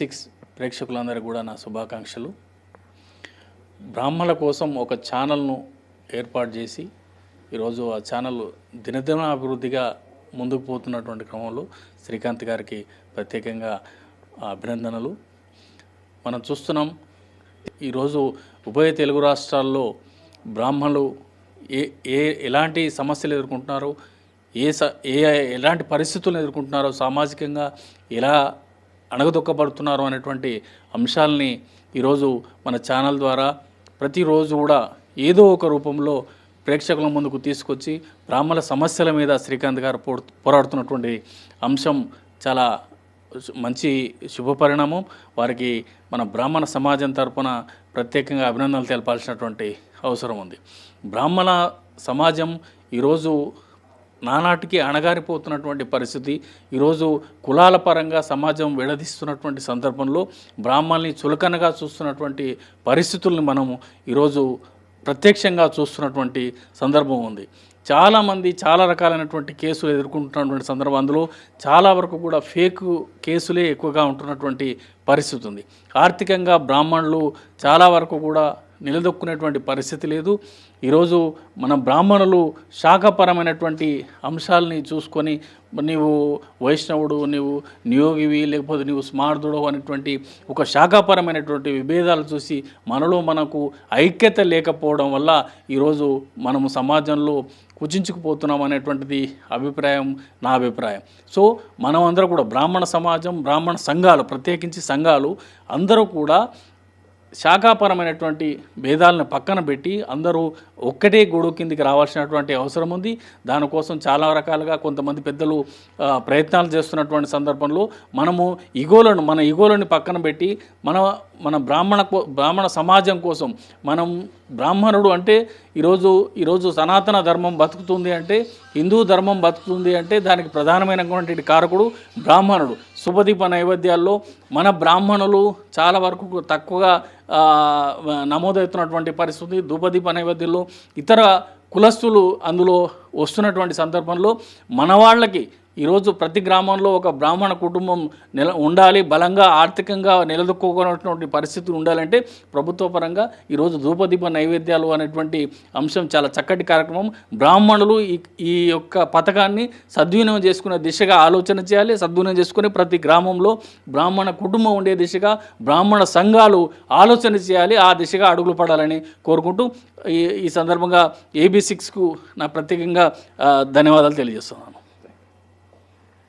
Six ప్రేక్షకులందరికీ కూడా నా శుభాకాంక్షలు. బ్రాహ్మణుల కోసం ఒక ఛానల్ను ఏర్పాటు చేసి ఈరోజు ఆ ఛానల్ దినదిన అభివృద్ధిగా ముందుకు పోతున్నటువంటి క్రమంలో శ్రీకాంత్ గారికి ప్రత్యేకంగా అభినందనలు. మనం చూస్తున్నాం ఈరోజు ఉభయ తెలుగు రాష్ట్రాల్లో బ్రాహ్మణులు ఎలాంటి సమస్యలు ఎదుర్కొంటున్నారో, ఎలాంటి పరిస్థితులను ఎదుర్కొంటున్నారో, సామాజికంగా ఎలా అణగదొక్కబడుతున్నారు అనేటువంటి అంశాలని ఈరోజు మన ఛానల్ ద్వారా ప్రతిరోజు కూడా ఏదో ఒక రూపంలో ప్రేక్షకుల ముందుకు తీసుకొచ్చి బ్రాహ్మణ సమస్యల మీద శ్రీకాంత్ గారు పోరాడుతున్నటువంటి అంశం చాలా మంచి శుభపరిణామం. వారికి మన బ్రాహ్మణ సమాజం తరపున ప్రత్యేకంగా అభినందనలు తెలపాల్సినటువంటి అవసరం ఉంది. బ్రాహ్మణ సమాజం ఈరోజు నానాటికి అణగారిపోతున్నటువంటి పరిస్థితి. ఈరోజు కులాల పరంగా సమాజం విడదీస్తున్నటువంటి సందర్భంలో బ్రాహ్మణుల్ని చులకనగా చూస్తున్నటువంటి పరిస్థితుల్ని మనము ఈరోజు ప్రత్యక్షంగా చూస్తున్నటువంటి సందర్భం ఉంది. చాలామంది చాలా రకాలైనటువంటి కేసులు ఎదుర్కొంటున్నటువంటి సందర్భం, అందులో చాలా వరకు కూడా ఫేక్ కేసులే ఎక్కువగా ఉంటున్నటువంటి పరిస్థితి ఉంది. ఆర్థికంగా బ్రాహ్మణులు చాలా వరకు కూడా నిలదొక్కునేటువంటి పరిస్థితి లేదు. ఈరోజు మన బ్రాహ్మణులు శాఖపరమైనటువంటి అంశాలని చూసుకొని నీవు వైష్ణవుడు, నీవు నియోగివి, లేకపోతే నీవు స్మార్తుడు అనేటువంటి ఒక శాఖాపరమైనటువంటి విభేదాలు చూసి మనకు ఐక్యత లేకపోవడం వల్ల ఈరోజు మనము సమాజంలో కుచించుకుపోతున్నాం అనేటువంటిది నా అభిప్రాయం. సో మనమందరూ కూడా బ్రాహ్మణ సమాజం, బ్రాహ్మణ సంఘాలు, ప్రత్యేకించి సంఘాలు అందరూ కూడా శాఖాపరమైనటువంటి భేదాలను పక్కన పెట్టి అందరూ ఒక్కటే గొడుగు కిందికి రావాల్సినటువంటి అవసరం ఉంది. దానికోసం చాలా రకాలుగా కొంతమంది పెద్దలు ప్రయత్నాలు చేస్తున్నటువంటి సందర్భంలో మనము మన ఈగోలను పక్కన పెట్టి మన బ్రాహ్మణ సమాజం కోసం మనం బ్రాహ్మణుడు అంటే ఈరోజు సనాతన ధర్మం బతుకుతుంది అంటే, హిందూ ధర్మం బతుకుతుంది అంటే దానికి ప్రధానమైనటువంటి కారకుడు బ్రాహ్మణుడు. శుభదీప నైవేద్యాల్లో మన బ్రాహ్మణులు చాలా వరకు తక్కువగా నమోదవుతున్నటువంటి పరిస్థితి. ధూపదీప నైవేద్యంలో ఇతర కులస్తులు అందులో వస్తున్నటువంటి సందర్భంలో మన వాళ్ళకి ఈరోజు ప్రతి గ్రామంలో ఒక బ్రాహ్మణ కుటుంబం ఉండాలి, బలంగా ఆర్థికంగా నిలదొక్కున్నటువంటి పరిస్థితులు ఉండాలంటే ప్రభుత్వ పరంగా ఈరోజు ధూపదీప నైవేద్యాలు అనేటువంటి అంశం చాలా చక్కటి కార్యక్రమం. బ్రాహ్మణులు ఈ యొక్క పథకాన్ని సద్వినియోగం చేసుకునే దిశగా ఆలోచన చేయాలి. సద్వినియోగం చేసుకుని ప్రతి గ్రామంలో బ్రాహ్మణ కుటుంబం ఉండే దిశగా బ్రాహ్మణ సంఘాలు ఆలోచన చేయాలి. ఆ దిశగా అడుగులు పడాలని కోరుకుంటూ ఈ సందర్భంగా AB6కు నా ప్రత్యేకంగా ధన్యవాదాలు తెలియజేస్తున్నాను.